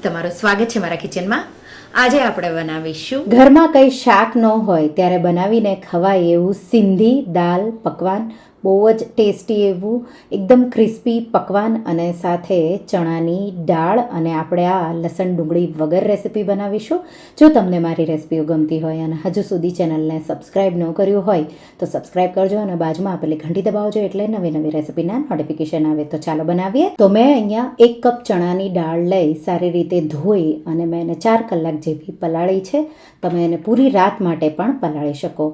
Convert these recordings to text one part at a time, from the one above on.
તમારું સ્વાગત છે મારા કિચનમાં. આજે આપણે બનાવીશું ઘરમાં કંઈ શાક ન હોય ત્યારે બનાવીને ખવાય એવું સિંધી દાલ પકવાન. બહુ જ ટેસ્ટી એવું એકદમ ક્રિસ્પી પકવાન અને સાથે ચણાની દાળ અને આપણે આ લસણ ડુંગળી વગર રેસીપી બનાવીશું. જો તમને મારી રેસીપીઓ ગમતી હોય અને હજુ સુધી ચેનલને સબસ્ક્રાઈબ ન કર્યું હોય તો સબસ્ક્રાઈબ કરજો અને બાજુમાં આપેલી ઘંટી દબાવજો એટલે નવી નવી રેસીપીના નોટિફિકેશન આવે. તો ચાલો બનાવીએ. તો મેં અહીંયા 1 કપ ચણાની દાળ લઈ સારી રીતે ધોઈ અને મેં એને 4 કલાક જેવી પલાળી છે. તમે એને પૂરી રાત માટે પણ પલાળી શકો.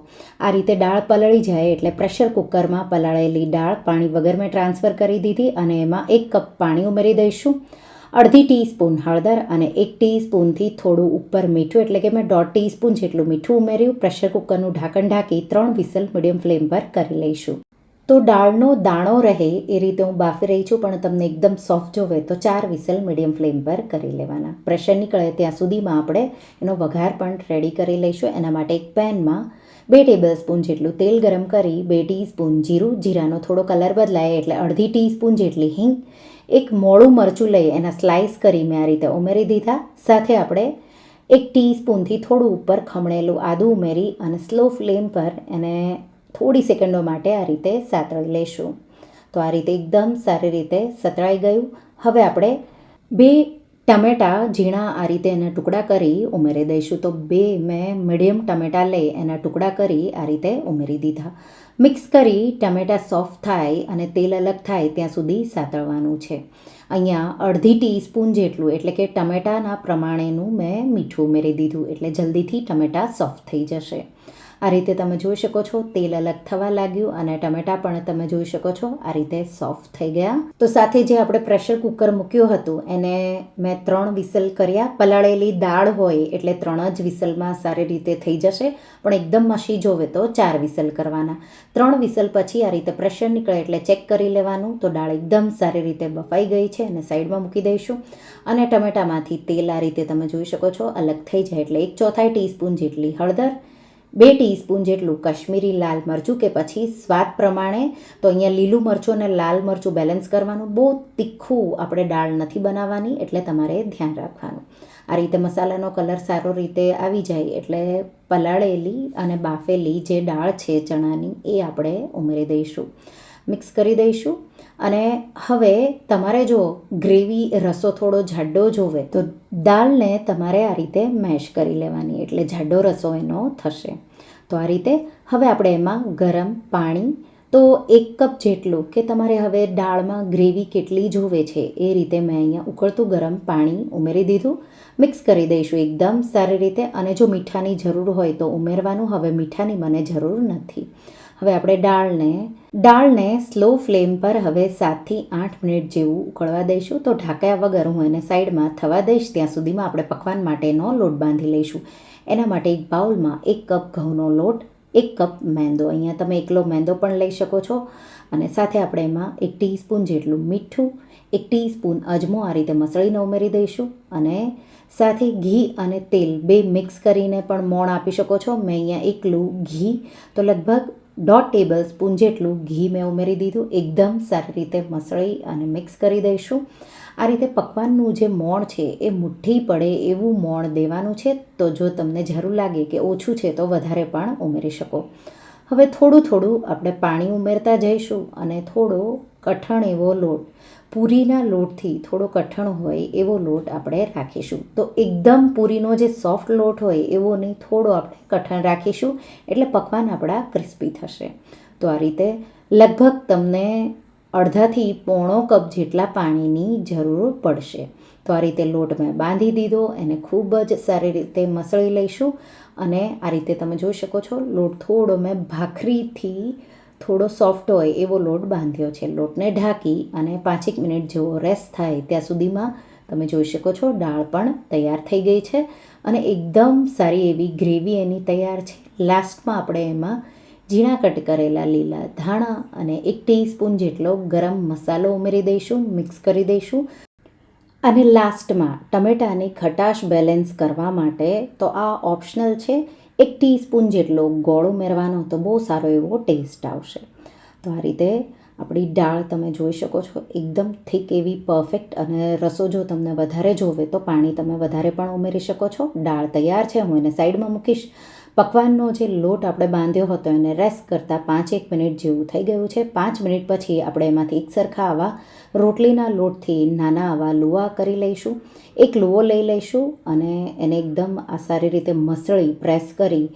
આ રીતે દાળ પલળી જાય એટલે પ્રેશર કુકરમાં પલાળેલી દાળ પાણી વગર મેં ટ્રાન્સફર કરી દીધી અને એમાં 1 કપ પાણી ઉમેરી દઈશું. અડધી ટીસ્પૂન હળદર અને 1 ટીસ્પૂનથી થોડું ઉપર મીઠું એટલે કે મેં 1/2 ટીસ્પૂન જેટલું મીઠું ઉમેર્યું. પ્રેશર કુકરનું ઢાંકણ ઢાંકી 3 વિસલ મીડિયમ ફ્લેમ પર કરી લઈશું. તો દાળનો દાણો રહે એ રીતે હું બાફી રહી છું, પણ તમને એકદમ સોફ્ટ જોવે તો 4 વિસલ મીડિયમ ફ્લેમ પર કરી લેવાના. પ્રેશર નીકળે ત્યાં સુધીમાં આપણે એનો વઘાર પણ રેડી કરી લઈશું. એના માટે એક પેનમાં 2 ટેબલસ્પૂન જેટલું તેલ ગરમ કરી 2 ટીસ્પૂન જીરું, જીરાનો થોડો કલર બદલાય એટલે અડધી ટીસ્પૂન જેટલી હિંગ, એક મોડું મરચું લઈ એના સ્લાઇસ કરી મેં આ રીતે ઉમેરી દીધા. સાથે આપણે 1 ટીસ્પૂનથી થોડું ઉપર ખમણેલું આદું ઉમેરી અને સ્લો ફ્લેમ પર એને થોડી સેકન્ડો માટે આ રીતે સાતળી લઈશું. તો આ રીતે એકદમ સારી રીતે સતળાઈ ગયું. હવે આપણે 2 ટમેટાં ઝીણા આ રીતે એના ટુકડા કરી ઉમેરી દઈશું. તો 2 મેં મીડિયમ ટમેટાં લઈ એના ટુકડા કરી આ રીતે ઉમેરી દીધા. મિક્સ કરી ટમેટાં સોફ્ટ થાય અને તેલ અલગ થાય ત્યાં સુધી સાતળવાનું છે. અહીંયા અડધી ટીસ્પૂન જેટલું એટલે કે ટમેટાના પ્રમાણેનું મેં મીઠું ઉમેરી દીધું એટલે જલ્દીથી ટમેટાં સોફ્ટ થઈ જશે. આ રીતે તમે જોઈ શકો છો તેલ અલગ થવા લાગ્યું અને ટમેટાં પણ તમે જોઈ શકો છો આ રીતે સોફ્ટ થઈ ગયા. તો સાથે જે આપણે પ્રેશર કુકર મૂક્યું હતું એને મેં 3 વિસલ કર્યા. પલાળેલી દાળ હોય એટલે 3 જ વિસલમાં સારી રીતે થઈ જશે, પણ એકદમ મસી જોવે તો 4 વિસલ કરવાના. 3 વિસલ પછી આ રીતે પ્રેશર નીકળે એટલે ચેક કરી લેવાનું. તો દાળ એકદમ સારી રીતે બફાઈ ગઈ છે અને સાઈડમાં મૂકી દઈશું. અને ટમેટામાંથી તેલ આ રીતે તમે જોઈ શકો છો અલગ થઈ જાય એટલે 1/4 ટીસ્પૂન જેટલી હળદર, 2 ટીસ્પૂન જેટલું કાશ્મીરી લાલ મરચું કે પછી સ્વાદ પ્રમાણે. તો અહીંયા લીલું મરચું અને લાલ મરચું બેલેન્સ કરવાનું. બહુ તીખું આપણે દાળ નથી બનાવવાની એટલે તમારે ધ્યાન રાખવાનું. આ રીતે મસાલાનો કલર સારો રીતે આવી જાય એટલે પલાળેલી અને બાફેલી જે દાળ છે ચણાની એ આપણે ઉમેરી દઈશું. મિક્સ કરી દઈશું. અને હવે તમારે જો ગ્રેવી રસો થોડો જાડો જોવે તો દાળને તમારે આ રીતે મેશ કરી લેવાની એટલે જાડો રસો એનો થશે. તો આ રીતે હવે આપણે એમાં ગરમ પાણી તો 1 કપ જેટલું કે તમારે હવે દાળમાં ગ્રેવી કેટલી જોવે છે એ રીતે મેં અહીંયા ઉકળતું ગરમ પાણી ઉમેરી દીધું. મિક્સ કરી દઈશું એકદમ સારી રીતે. અને જો મીઠાની જરૂર હોય તો ઉમેરવાનું. હવે મીઠાની મને જરૂર નથી. હવે આપણે દાળને સ્લો ફ્લેમ પર હવે 7 થી 8 મિનિટ જેવું ઉકળવા દઈશું. તો ઢાંક્યા વગર હું એને સાઈડમાં થવા દઈશ. ત્યાં સુધીમાં આપણે પકવાન માટેનો લોટ બાંધી લઈશું. એના માટે એક બાઉલમાં 1 કપ ઘઉંનો લોટ, 1 કપ મેંદો, અહીંયા તમે એકલો મેંદો પણ લઈ શકો છો. અને સાથે આપણે એમાં 1 ટીસ્પૂન જેટલું મીઠું, 1 ટીસ્પૂન અજમો આ રીતે મસળીને ઉમેરી દઈશું. અને સાથે ઘી અને તેલ 2 મિક્સ કરીને પણ મોણ આપી શકો છો. મેં અહીંયા એકલું ઘી તો લગભગ 1/2 ટેબલસ્પૂન જેટલું ઘી મેં ઉમેરી દીધું. એકદમ સારી રીતે મસળી અને મિક્સ કરી દઈશું. આ રીતે પકવાનનું જે મોણ છે એ મુઠ્ઠી પડે એવું મોણ દેવાનું છે. તો જો તમને જરૂર લાગે કે ઓછું છે તો વધારે પણ ઉમેરી શકો. હવે થોડું થોડું આપણે પાણી ઉમેરતા જઈશું અને થોડો કઠણ એવો લોટ, પૂરીના લોટથી થોડો કઠણ હોય એવો લોટ આપણે રાખીશું. તો એકદમ પૂરીનો જે સોફ્ટ લોટ હોય એવો નહીં, થોડો આપણે કઠણ રાખીશું એટલે પકવાન આપણા ક્રિસ્પી થશે. તો આ રીતે લગભગ તમને અડધાથી પોણો કપ જેટલા પાણીની જરૂર પડશે. તો આ રીતે લોટ મેં બાંધી દીધો. એને ખૂબ જ સારી રીતે મસળી લઈશું. અને આ રીતે તમે જોઈ શકો છો લોટ થોડો મેં ભાખરીથી થોડો સોફ્ટ હોય એવો લોટ બાંધ્યો છે. લોટને ઢાંકી અને 5 મિનિટ જેવો રેસ્ટ થાય ત્યાં સુધીમાં તમે જોઈ શકો છો દાળ પણ તૈયાર થઈ ગઈ છે અને એકદમ સારી એવી ગ્રેવી એની તૈયાર છે. લાસ્ટમાં આપણે એમાં ઝીણા કટ કરેલા લીલા ધાણા અને 1 ટીસ્પૂન જેટલો ગરમ મસાલો ઉમેરી દઈશું. મિક્સ કરી દઈશું. અને લાસ્ટમાં ટમેટાની ખટાશ બેલેન્સ કરવા માટે તો આ ઓપ્શનલ છે, 1 ટીસ્પૂન જેટલો ગોળ ઉમેરવાનો તો બહુ સારો એવો ટેસ્ટ આવશે. તો આ રીતે આપણી દાળ તમે જોઈ શકો છો એકદમ થીક એવી પરફેક્ટ, અને રસો જો તમને વધારે જોવે તો પાણી તમે વધારે પણ ઉમેરી શકો છો. દાળ તૈયાર છે, હું એને સાઈડમાં મૂકીશ. પકવાનનો જે લોટ આપણે બાંધ્યો હતો એને રેસ્ટ કરતાં 5-1 મિનિટ જેવું થઈ ગયું છે. 5 મિનિટ પછી આપણે એમાંથી એક સરખા આવા રોટલીના લોટથી નાના આવા લુવા કરી લઈશું. એક લુવો લઈ લઈશું અને એને એકદમ સારી રીતે મસળી પ્રેસ કરી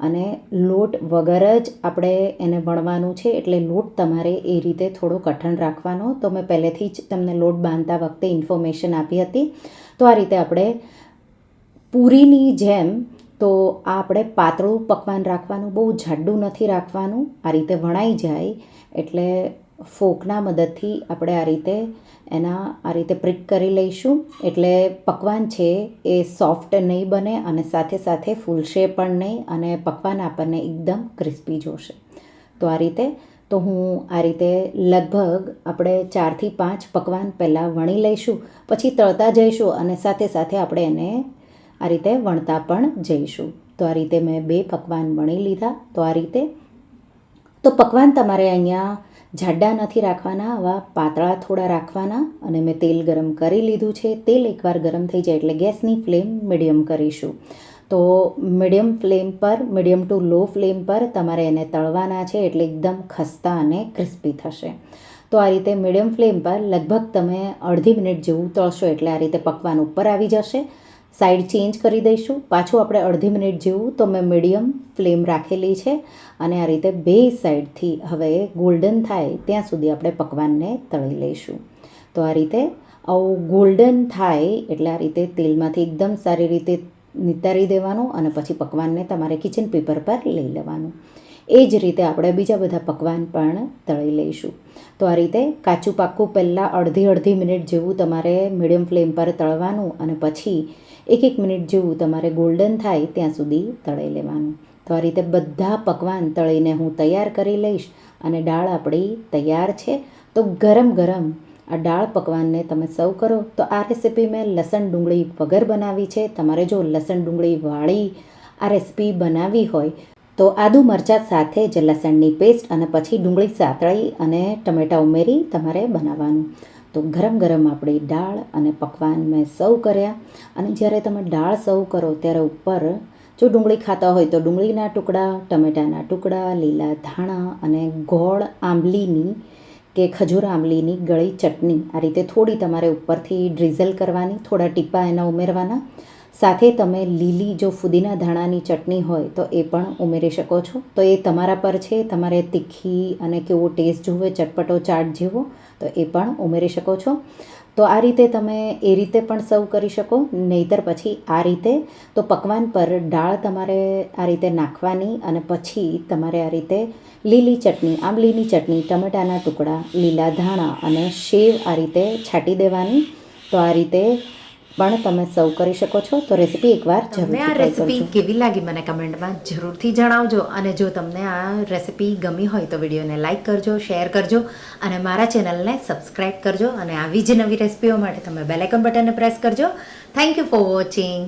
અને લોટ વગર જ આપણે એને વણવાનું છે, એટલે લોટ તમારે એ રીતે થોડો કઠણ રાખવાનો. તો મેં પહેલેથી જ તમને લોટ બાંધતા વખતે ઇન્ફોર્મેશન આપી હતી. તો આ રીતે આપણે પૂરીની જેમ તો આ આપણે પાતળું પકવાન રાખવાનું, બહુ જાડું નથી રાખવાનું. આ રીતે વણાઈ જાય એટલે ફોકના મદદથી આપણે આ રીતે એના આ રીતે પ્રિક કરી લઈશું, એટલે પકવાન છે એ સોફ્ટ નહીં બને અને સાથે સાથે ફૂલશે પણ નહીં, અને પકવાન આપણને એકદમ ક્રિસ્પી જોશે. તો આ રીતે તો હું આ રીતે લગભગ આપણે 4થી 5 પકવાન પહેલાં વણી લઈશું, પછી તળતા જઈશું અને સાથે સાથે આપણે એને આ રીતે વણતા પણ જઈશું. તો આ રીતે મેં 2 પકવાન વણી લીધા. તો આ રીતે તો પકવાન તમારે અહીંયા જાડા નથી રાખવાના, આવા પાતળા થોડા રાખવાના. અને મેં તેલ ગરમ કરી લીધું છે. તેલ એકવાર ગરમ થઈ જાય એટલે ગેસની ફ્લેમ મીડિયમ કરીશું. તો મીડિયમ ફ્લેમ પર, મીડિયમ ટુ લો ફ્લેમ પર તમારે એને તળવાના છે, એટલે એકદમ ખસ્તા અને ક્રિસ્પી થશે. તો આ રીતે મીડિયમ ફ્લેમ પર લગભગ તમે અડધી મિનિટ જેવું તળશો એટલે આ રીતે પકવાન ઉપર આવી જશે. સાઈડ ચેન્જ કરી દઈશું. પાછું આપણે અડધી મિનિટ જેવું તો મેં મીડિયમ ફ્લેમ રાખેલી છે, અને આ રીતે 2 સાઈડથી હવે ગોલ્ડન થાય ત્યાં સુધી આપણે પકવાનને તળી લઈશું. તો આ રીતે આવું ગોલ્ડન થાય એટલે આ રીતે તેલમાંથી એકદમ સારી રીતે નિતારી દેવાનું, અને પછી પકવાનને તમારે કિચન પેપર પર લઈ લેવાનું. એ જ રીતે આપણે બીજા બધા પકવાન પણ તળી લઈશું. તો આ રીતે કાચું પાક્કું પહેલાં અડધી મિનિટ જેવું તમારે મીડિયમ ફ્લેમ પર તળવાનું, અને પછી 1 મિનિટ જેવું તમારે ગોલ્ડન થાય ત્યાં સુધી તળી લેવાનું. તો આ રીતે બધા પકવાન તળીને હું તૈયાર કરી લઈશ, અને દાળ આપણી તૈયાર છે. તો ગરમ ગરમ આ દાળ પકવાનને તમે સર્વ કરો. તો આ રેસીપી મેં લસણ ડુંગળી વગર બનાવી છે. તમારે જો લસણ ડુંગળી વાળી આ રેસીપી બનાવવી હોય તો આદુ મરચાં સાથે જ લસણની પેસ્ટ અને પછી ડુંગળી સાતળી અને ટમેટાં ઉમેરી તમારે બનાવવાનું. તો ગરમ ગરમ આપણી દાળ અને પકવાન મેં સર્વ કર્યા. અને જ્યારે તમે દાળ સર્વ કરો ત્યારે ઉપર જો ડુંગળી ખાતા હોય તો ડુંગળીના ટુકડા, ટમેટાના ટુકડા, લીલા ધાણા અને ગોળ આંબલીની કે ખજૂર આંબલીની ગળી ચટણી આ રીતે થોડી તમારે ઉપરથી ડ્રીઝલ કરવાની, થોડા ટીપા એના ઉમેરવાના. સાથે તમે લીલી જો ફુદીના ધાણાની ચટણી હોય તો એ પણ ઉમેરી શકો છો. તો એ તમારા પર છે, તમારે તીખી અને કેવો ટેસ્ટ જોવે, ચટપટો ચાટ જેવો, તો એ પણ ઉમેરી શકો છો. તો આ રીતે તમે એ રીતે પણ સર્વ કરી શકો, નહીંતર પછી આ રીતે. તો પકવાન પર દાળ તમારે આ રીતે નાખવાની, અને પછી તમારે આ રીતે લીલી ચટણી, આંબલીની ચટણી, ટમેટાના ટુકડા, લીલા ધાણા અને સેવ આ રીતે છાંટી દેવાની. તો આ રીતે પણ તમે સર્વ કરી શકો છો. તો રેસીપી એકવાર તમને આ રેસીપી કેવી લાગી મને કમેન્ટમાં જરૂરથી જણાવજો. અને જો તમને આ રેસીપી ગમી હોય તો વિડીયોને લાઇક કરજો, શેર કરજો, અને મારા ચેનલને સબસ્ક્રાઈબ કરજો. અને આવી જ નવી રેસીપીઓ માટે તમે બેલ આઇકન બટનને પ્રેસ કરજો. Thank you for watching.